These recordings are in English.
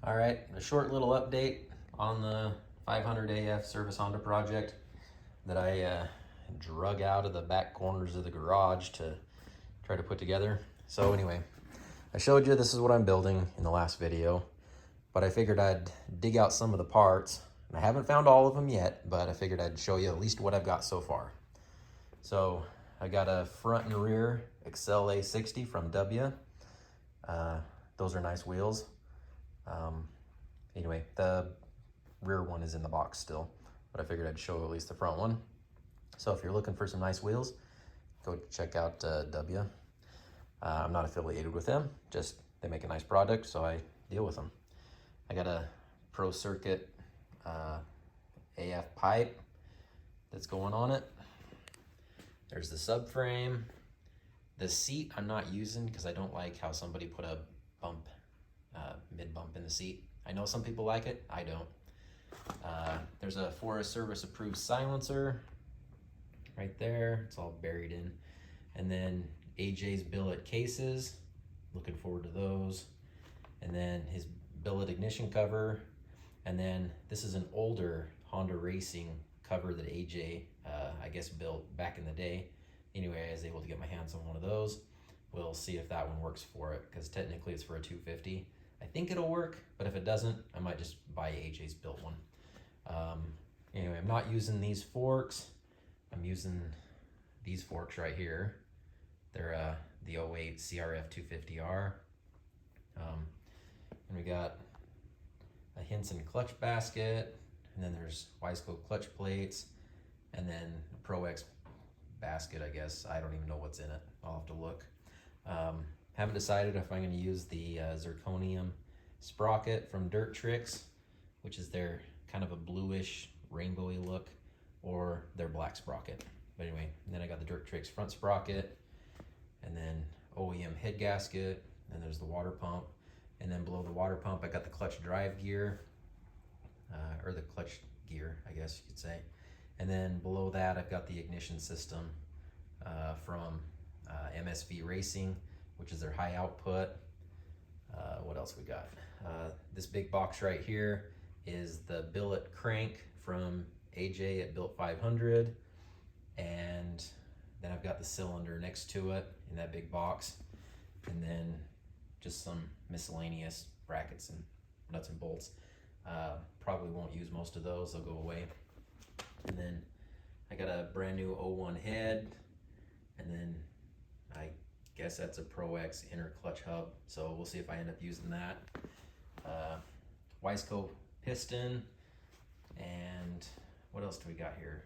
All right, a short little update on the 500AF service Honda project that I drug out of the back corners of the garage to try to put together. So anyway, I showed you this is what I'm building in the last video, but I figured I'd dig out some of the parts. And I haven't found all of them yet, but I figured I'd show you at least what I've got so far. So I got a front and rear Excel A60 from W. Those are nice wheels. Anyway, the rear one is in the box still, but I figured I'd show at least the front one. So if you're looking for some nice wheels, go check out W. I'm not affiliated with them, just they make a nice product, so I deal with them. I got a Pro Circuit AF pipe that's going on it. There's the subframe. The seat I'm not using because I don't like how somebody put a bump, mid bump in the seat. I know some people like it, I don't. There's a Forest Service approved silencer right there. It's all buried in. And then AJ's billet cases, looking forward to those. And then his billet ignition cover. And then this is an older Honda Racing cover that AJ, I guess, built back in the day. Anyway, I was able to get my hands on one of those. We'll see if that one works for it, because technically it's for a 250. I think it'll work, but if it doesn't, I might just buy AJ's built one. Anyway, I'm not using these forks. I'm using these forks right here. They're the 08 CR500AF. And we got a Hinson clutch basket, and then there's Wiseco clutch plates, and then a Pro X basket, I guess. I don't even know what's in it. I'll have to look. Haven't decided if I'm going to use the zirconium sprocket from Dirt Tricks, which is their kind of a bluish rainbowy look, or their black sprocket. But anyway, then I got the Dirt Tricks front sprocket, and then OEM head gasket, and there's the water pump, and then below the water pump I got the clutch drive gear, or the clutch gear, I guess you could say. And then below that I've got the ignition system from MSV Racing, which is their high output. What else we got? This big box right here is the billet crank from AJ at Built 500, and then I've got the cylinder next to it in that big box, and then just some miscellaneous brackets and nuts and bolts. Probably won't use most of those, they'll go away. And then I got a brand new 01 head, and then I guess that's a Pro X inner clutch hub, so we'll see if I end up using that. Wiseco piston, and what else do we got here?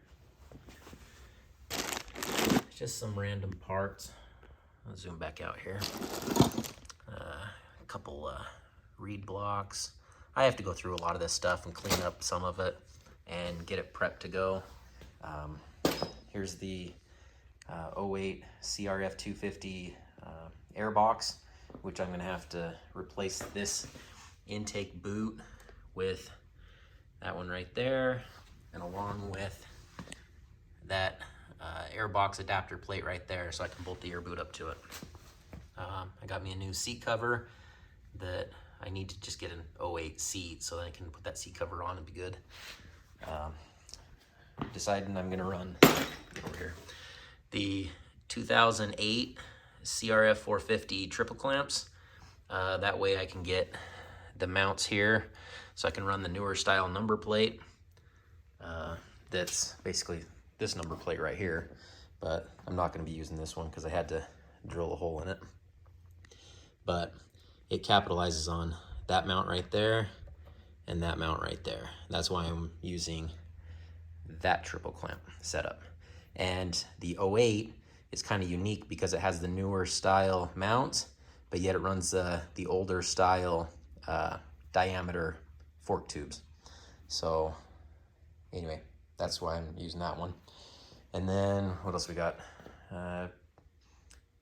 Just some random parts. I'll zoom back out here. A couple reed blocks. I have to go through a lot of this stuff and clean up some of it and get it prepped to go. Here's the 08 CR500AF airbox, which I'm gonna have to replace this intake boot with that one right there, and along with that airbox adapter plate right there, so I can bolt the air boot up to it. I got me a new seat cover that I need to just get an 08 seat so that I can put that seat cover on and be good. Deciding I'm gonna run over here the 2008 CRF450 triple clamps. That way I can get the mounts here so I can run the newer style number plate. That's basically this number plate right here, but I'm not going to be using this one because I had to drill a hole in it. But it capitalizes on that mount right there and that mount right there. That's why I'm using that triple clamp setup. And the 08 is kind of unique because it has the newer style mount, but yet it runs the older style diameter fork tubes. So anyway, that's why I'm using that one. And then what else we got?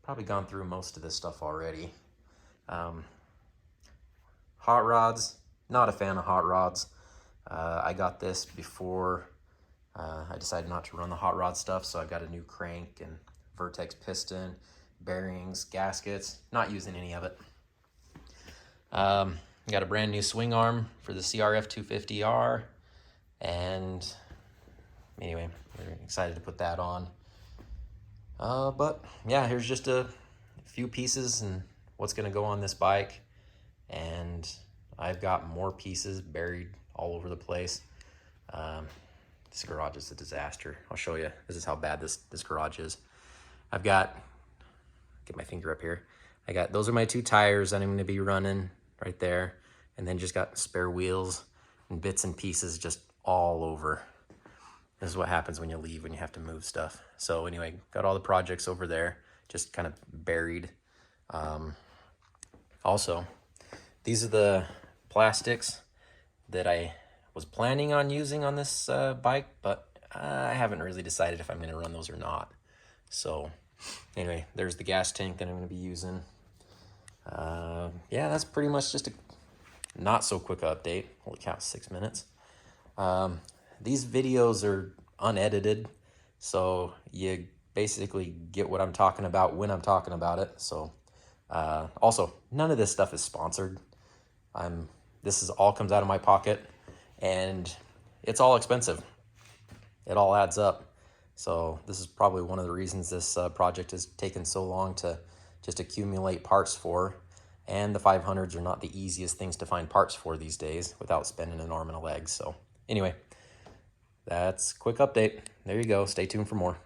Probably gone through most of this stuff already. Hot rods, not a fan of hot rods. I got this before I decided not to run the hot rod stuff, so I got a new crank and Vertex piston, bearings, gaskets, not using any of it. Got a brand new swing arm for the CRF250R, and anyway, we're excited to put that on. But yeah, here's just a few pieces and what's gonna go on this bike. And I've got more pieces buried all over the place. This garage is a disaster. I'll show you. This is how bad this garage is. I've got, get my finger up here. Those are my 2 tires that I'm gonna be running right there. And then just got spare wheels and bits and pieces just all over. This is what happens when you leave, when you have to move stuff. So anyway, got all the projects over there, just kind of buried. Also, these are the plastics that I was planning on using on this bike, but I haven't really decided if I'm going to run those or not. So anyway, there's the gas tank that I'm going to be using. Yeah, that's pretty much just a not so quick update. Holy cow, 6 minutes. These videos are unedited, so you basically get what I'm talking about when I'm talking about it. So also, none of this stuff is sponsored. This all comes out of my pocket, and it's all expensive. It all adds up. So this is probably one of the reasons this project has taken so long to just accumulate parts for. And the 500s are not the easiest things to find parts for these days without spending an arm and a leg. So anyway, that's a quick update. There you go. Stay tuned for more.